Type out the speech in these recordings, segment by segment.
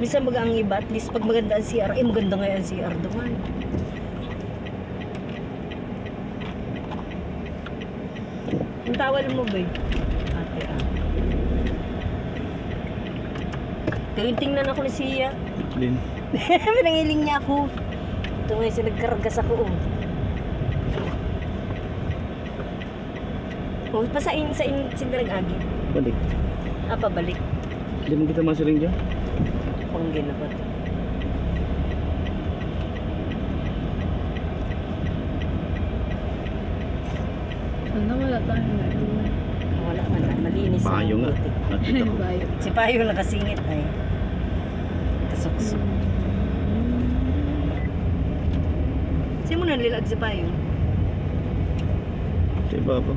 Minsan baga ang iba, at least pag maganda ang CR, eh maganda nga ang CR doon. Ang tawal mo ba? Ate Tingnan ako ni Sia. Lin. Pinangiling niya ako. Ito ngayon siya nagkargas ako. Pasain sindarag-agi. Balik. Pabalik. Hindi mo kita masiling dyan? Panggin na ba ito? Ano wala tayo Wala man na. Malinis. Payo nga. Nakita ko. Bayo. Si Payo nakasingit ay. Kasuksok. Sino mo nalilag si Payo? Sa iba pa.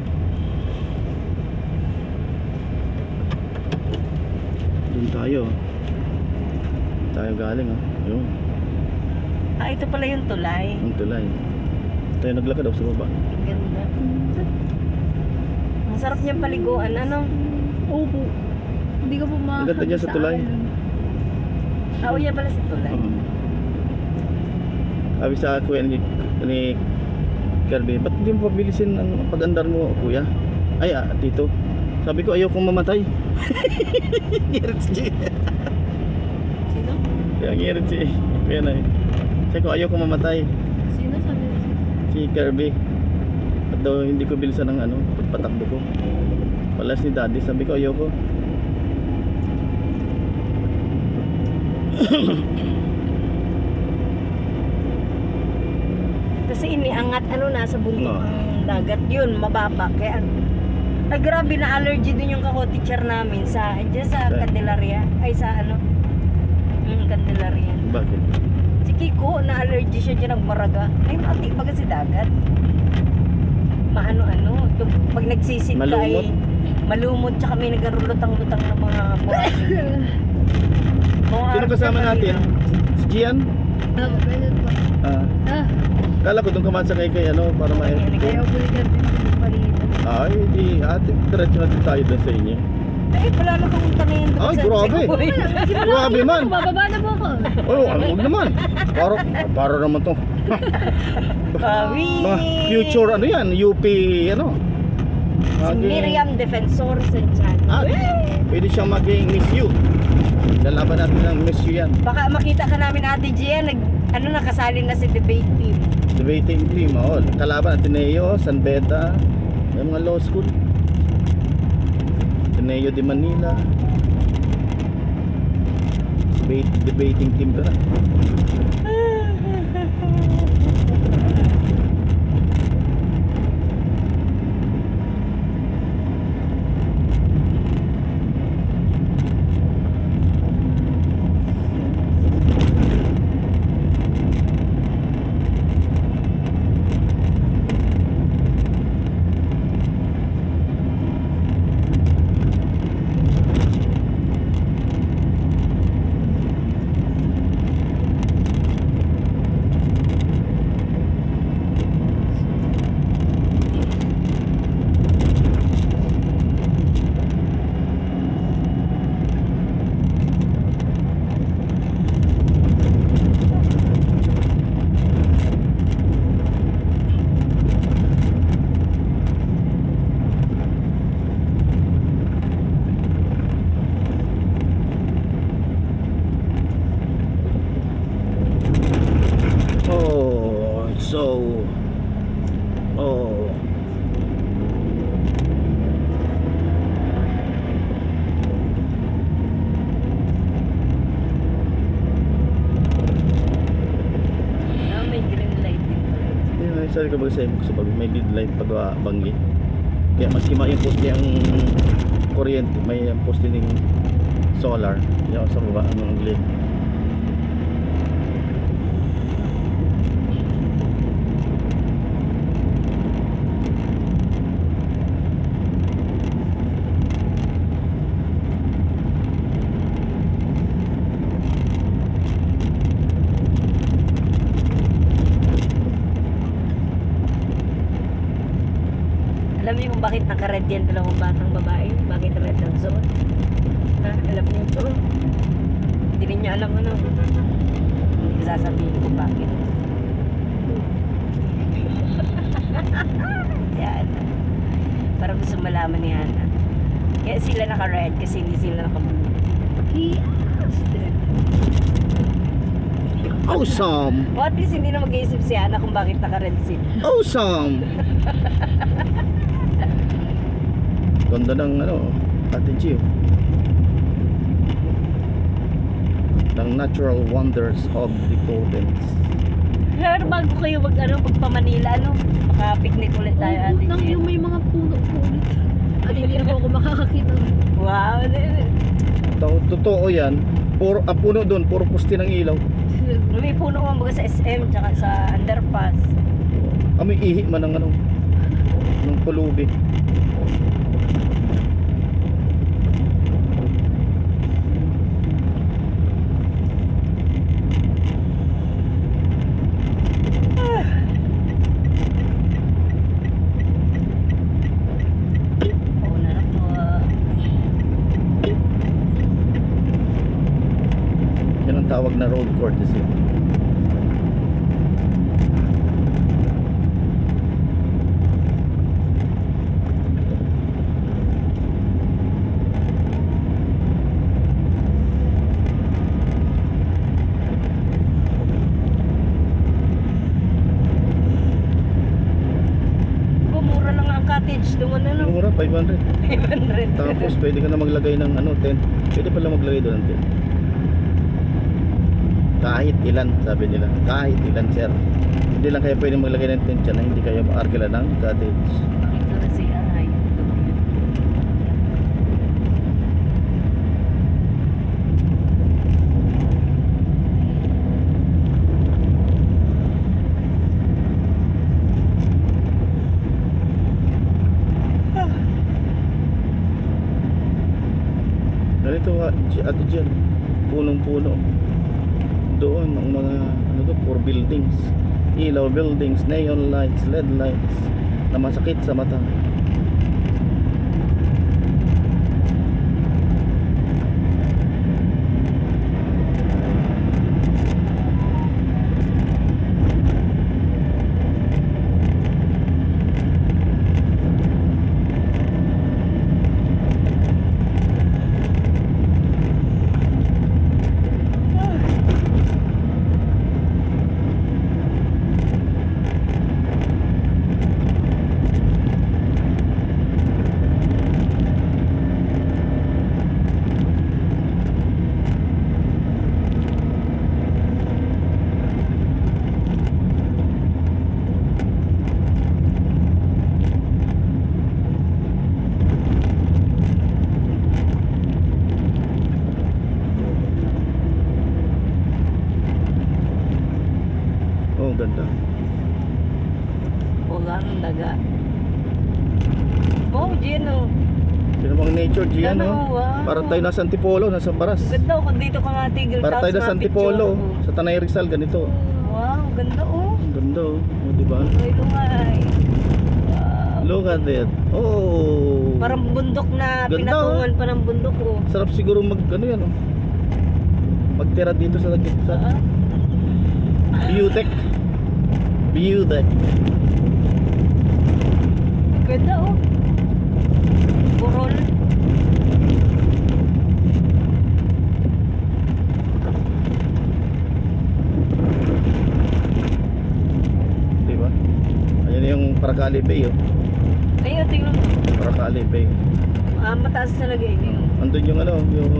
Doon tayo. Tayo galing ah. Yun. Ito pala yung tulay. Ang tulay. Tayo naglakad daw sa baba. Ang ganda. Ang sarap niyang paliguan. Ano? Opo. Hindi ko po Ang ganda niya sa tulay. Uya pala sa tulay. Sabi sa kuya ni Kirby, ba't hindi mo pabilisin ang pag-andar mo, kuya? Ay, tito. Sabi ko, ayaw kong mamatay. Ngirit si Sino? Kaya ngirit si kuya na eh. Sabi ko, ayaw kong mamatay. Sino sabi? Si Kirby. At daw hindi ko bilisan ng pagpatakbo ko. Palas ni daddy, sabi ko, ayaw ko. Kasi iniangat nasa bundok Oo. ang dagat yun, mababa. Kaya ay grabe na allergy din yung ka-teacher namin sa dyan sa Saan? Candelaria. Ay sa Candelaria. Bakit? Si Kiko na allergy siya dyan nagmaraga. Ay mati ba kasi dagat? Maano-ano. Pag nagsisit ka ay Malumot. malumot tsaka may nagarulutang-lutang ng mga buwan. Sino kasama natin? Si Gian? Pwede po. Kala ko doon kamansakay kay para Kaya obligat din po palito. Ay, di ate, diretso natin tayo doon sa inyo. Ay, wala na pumunta ngayon doon Ay, sa grabe. Cebu. Grabe man. Bababa na po ako. Oh, huwag naman. Para naman to. Bawi. Mga future yan, UP Si Miriam Defensor Santiago. Pwede siyang maging Miss U. Lalaban natin ng Miss U yan. Baka makita ka namin Ate Gia, nakasali na si debate team. Debating team, kalaban Ateneo, San Beda, may mga law school. Ateneo de Manila. Debating team ka na. May green light din pala. Sabi ko ba sa iyo, pag may lead light pag banggi. Kaya maski yung poste ang kuryente, may poste ng solar. Yung sa baba ang lead. Alam niyo kung bakit naka-red yan dalawang batang babae? Bakit red ang suot? Ha? Alam niyo ito? Hindi rin niya alam ano. Hindi ko sasabihin kung bakit. Yan. Parang gusto malaman ni Hana. Kaya sila naka-red kasi hindi sila naka-blue. Yes. Awesome! O at least hindi na mag-iisip si Hana kung bakit naka-red sila. Awesome! Ganda ng ano, Ate Gio. Ng natural wonders of the province. Pero bago kayo magpa-Manila, maka-picnic ulit tayo, Ate Nang Jen. yung may mga puno po ulit. At hindi na po ako makakakita. Wow! Totoo yan. Puro, puno doon, puro pusti ng ilaw. May puno mga baga sa SM tsaka sa underpass. Amoy ihi man ng ano, ng pulubi. Oo na po. Yan ang tawag na road courtesy. Mura lang ang cottage doon Mura, 500. 500. Tapos pwede ka na maglagay ng ano, tent. Pwede pala maglagay doon ng tent. Kahit ilan, sabi nila. Kahit ilan, sir. Hindi lang kaya pwede maglagay ng tent dyan na hindi kaya maarkila ng cottage. Ito na si Aray. Ganito Ate Jen, punong-puno. Doon ang mga ano to, for buildings. Ilaw buildings, neon lights, LED lights na masakit sa mata. Oh, ganda. Wala ng daga. Oh, Gino. Sino bang nature, Gian, Ano, no? wow. Para tayo nasa Antipolo, nasa Baras. Ganda kung dito ka nga tigil. Para tayo nasa Antipolo, sa Tanay Rizal, ganito. Wow, ganda oh. Ganda, oh. Oh, diba? Ay, lumay. Wow. Look at it. Oh. Parang bundok na, Ganda, pinatungan pa ng bundok oh. Sarap siguro ano yan, oh. Magtira dito sa gitna. Ah, View deck. View deck. ganda oh. Burol. Diba? Ayan yung Paracali Bay, oh. Ayun, tingnan mo. Paracali Bay. Mataas talaga yun. Andun yung ano, yung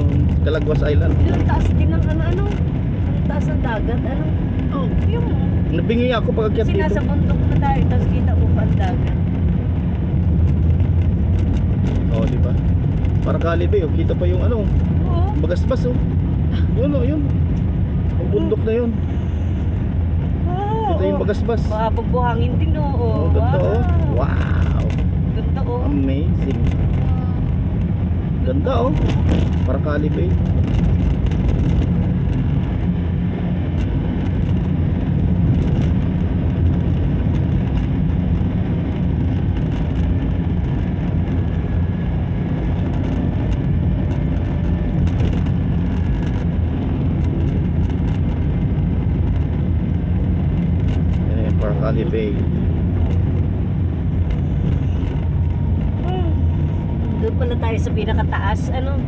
Calagwas Island. Yung taas din ng ano. Ang taas ng dagat. Ano? Oh, yung Nabingi ako pag akyat kasi dito. nasa bundok na tayo, tapos kita mo pa ang dagat. Oh, diba? Paracali Bay, oh. Kita pa yung ano, Oo. Bagaspas, oh. Yun, oh, yun. Ang bundok na yun. Oo. Ito yung Bagaspas. Baka pagbuhangin din oh. Oh, ganda, oh. Wow. Ganda oh. Amazing. Ganda, oh. Paracali Bay. Valley Bay. Doon pala tayo sa pinakataas, ano?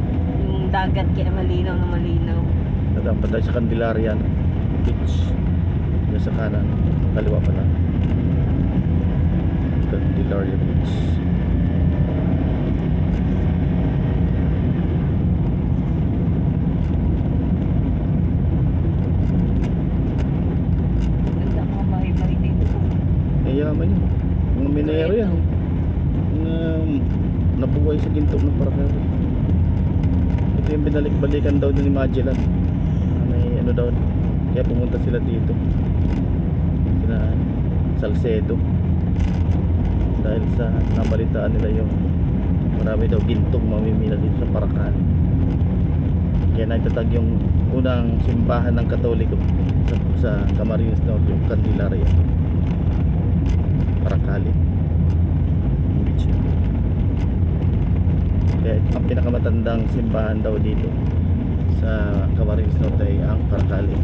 Yung dagat kaya malinaw na malinaw. Dapat tayo sa Candelaria Beach. Diyan sa kanan. Kaliwa pala. Candelaria Beach. Ganda mga bahay-bahay dito. Mayaman yun. Mga minero yan. Mga nabuhay sa ginto ng Paracali. Ito yung binalik-balikan daw ni Magellan. May ano daw. Kaya pumunta sila dito. Sila Salcedo. Dahil sa nabalitaan nila yung marami daw gintong mamimila dito sa Paracali. Kaya nagtatag yung unang simbahan ng Katoliko sa Camarines Norte, yung Candelaria. Paracali. Beach. Kaya ang pinakamatandang simbahan daw dito sa Camarines Norte ay ang Paracali.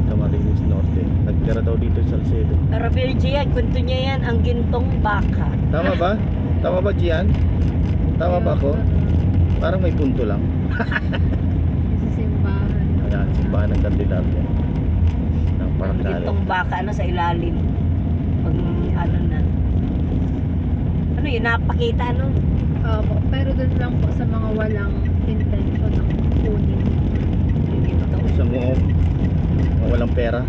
Camarines Norte. Nagtira daw dito sa Salcedo. Rabel Gian, kwento niya yan, ang gintong baka. Tama ba? Tama ba, Gian? Tama ba ako? Parang may punto lang. Sa simbahan. Ayan, simbahan ng Candelaria. Ng Ang Paracali. gintong baka, ano, sa ilalim. Pag, ano na. Ano yun, napakita, ano? Opo, pero doon lang po sa mga walang intention ng kunin. Hindi totoo. Sa muong walang pera.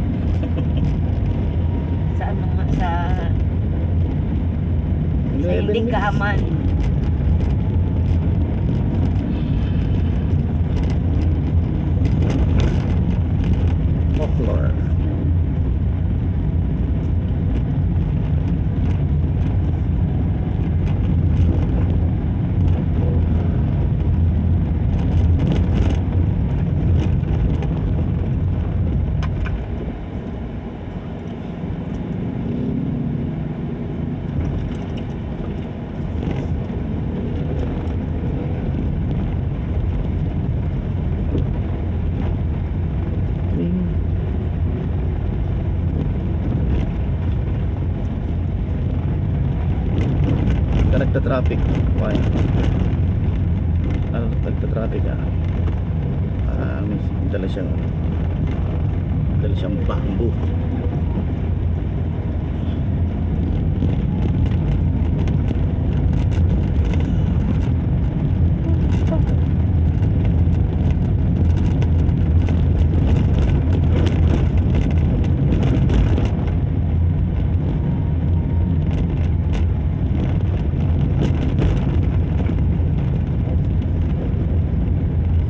Sa ano nga, sa 11 hindi minutes. kahaman. Folklore. Ka nagta-traffic. Why? Ano nagta-traffic may dala siyang bamboo.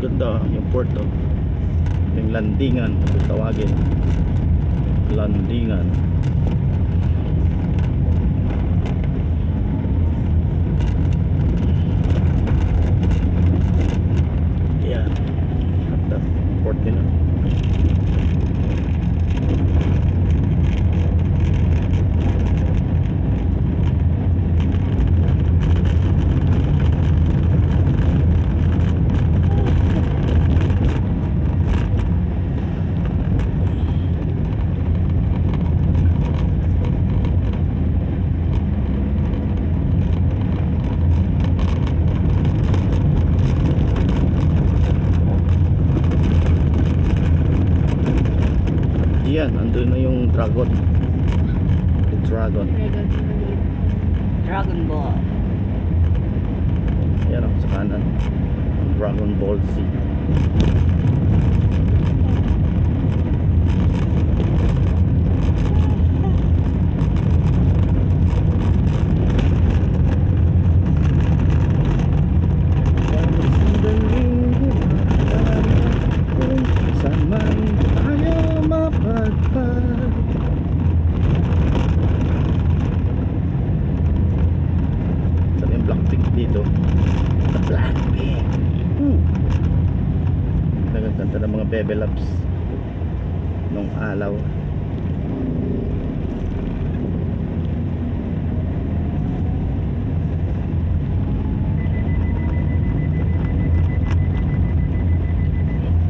Ganda yung port yung landingan kung tawagin, landingan. Yan ganda port nila. Yan, andun na yung dragon. The dragon. Dragon maliit. Dragon Ball. Yan sa kanan. Dragon Ball Z. Dito the Blackpink. Nagkakanta ng mga bebe loves nung alaw.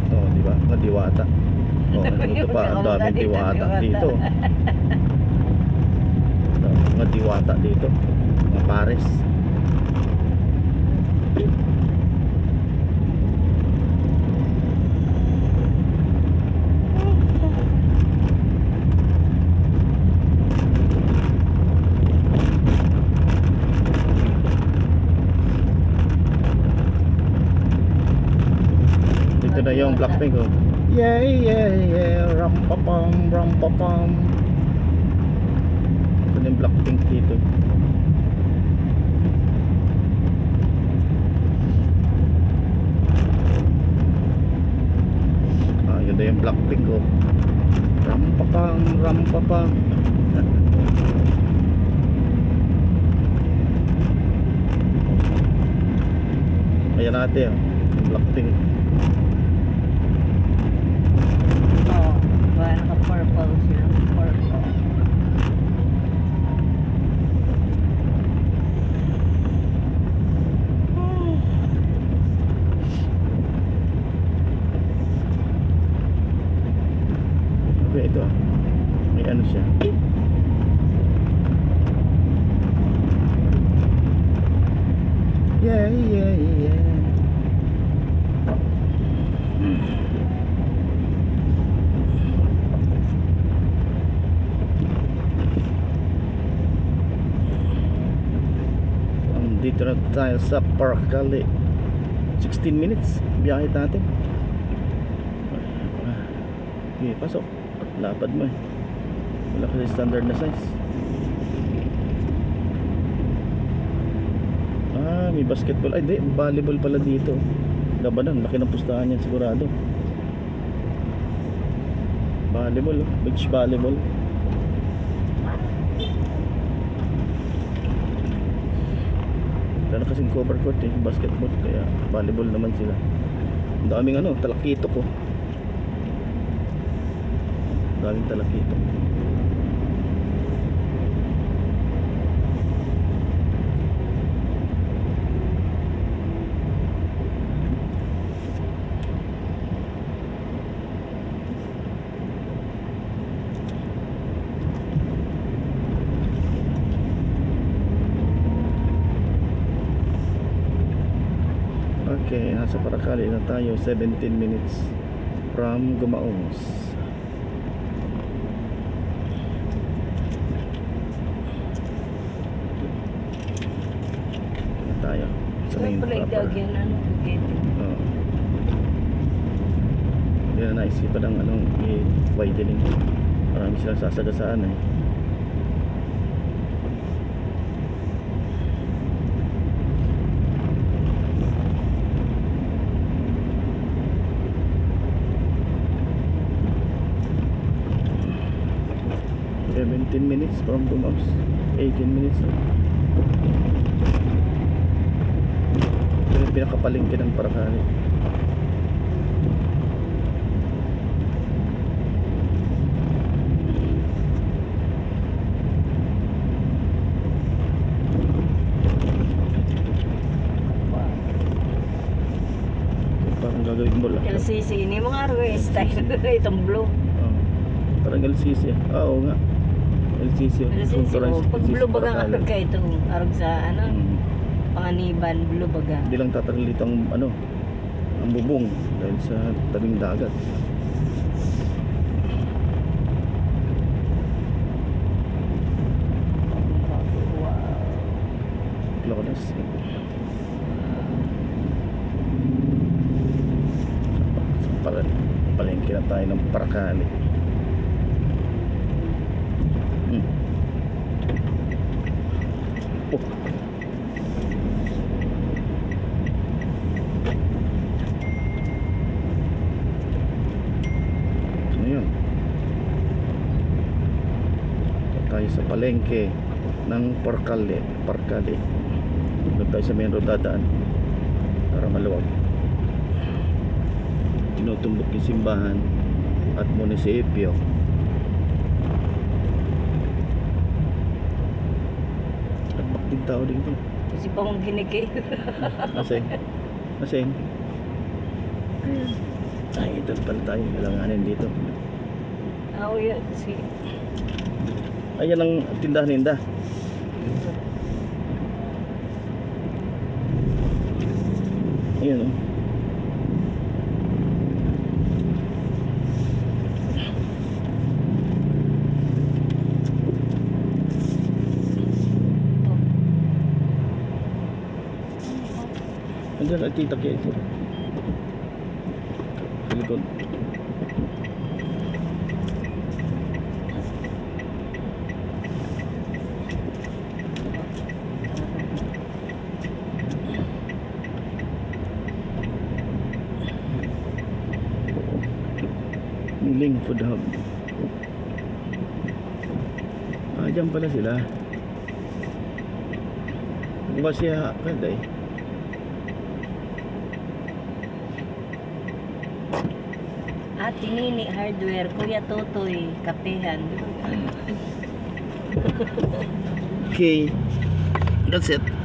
Oh, di ba? Diwata. Oh, ito pa, ang daming diwata dito. Mga diwata dito, mga pares. Dito na yung Blackpink, oh. Yeah, yeah, yeah, ram-pa-pam, ram-pa-pam. Ito na yung Blackpink dito. Ah, yun na yung Blackpink, oh. Ram-pa-pam, ram-pa-pam. Ayan natin, oh. Yung Blackpink. Oo. Ba, naka-purple siya. Purple. Okay, ito, ah. May ano siya. Yeah, yeah, yeah. Dito na tayo sa Park Cali. 16 minutes biyahe natin. Okay, pasok. Lapad mo eh. Wala kasi standard na size. Ah, may basketball. Ay, di, volleyball pala dito. Labanan, laki ng pustahan yan sigurado. Volleyball, oh. Beach volleyball. Wala na kasing cover court eh, basketball. Kaya volleyball naman sila. Ang daming ano, talakito ko. Daming talakito. Okay, nasa Paracali na tayo. 17 minutes from Gumaos. Na tayo sa main Pala proper. igagyan, ano, Bukete. Oo. Hindi na naisipan ng anong i-widening. Marami silang sasagasaan eh. Minutes from Gumaos. 18 minutes na. Ito yung pinakapalingki ng Paracali. Parang gagawin mo lang. LCC, ini mga araw yung style. Itong blue. Oh, parang LCC. Ah, oo nga. LCC. LCC, Authorized pag LCC blue bagang Paracali. arag ka itong arag sa, ano, Mm. Panganiban, blue baga. Hindi lang tatalit ang ano, ang bubong dahil sa tabing dagat. Lokonas. Palengke na tayo ng Paracali. Oh. Ano yun? Ito tayo sa palengke ng Paracali. Doon tayo sa main road dadaan para maluwag. Tinutumbok yung simbahan at munisipyo. At bakting tao dito. Kasi pa akong ginikil. Nasing ay, doon pala tayo. Kailanganin dito. Oo, yan. Si... Ayan ang tindahan ninda. Ayan o. Andiyan at tita kaya ito. Sa likod. Ling Food Hub. Ah, dyan pala sila. Ba siya kada eh. Ate Nini Hardware, Kuya Totoy, Kapehan. Okay. That's it.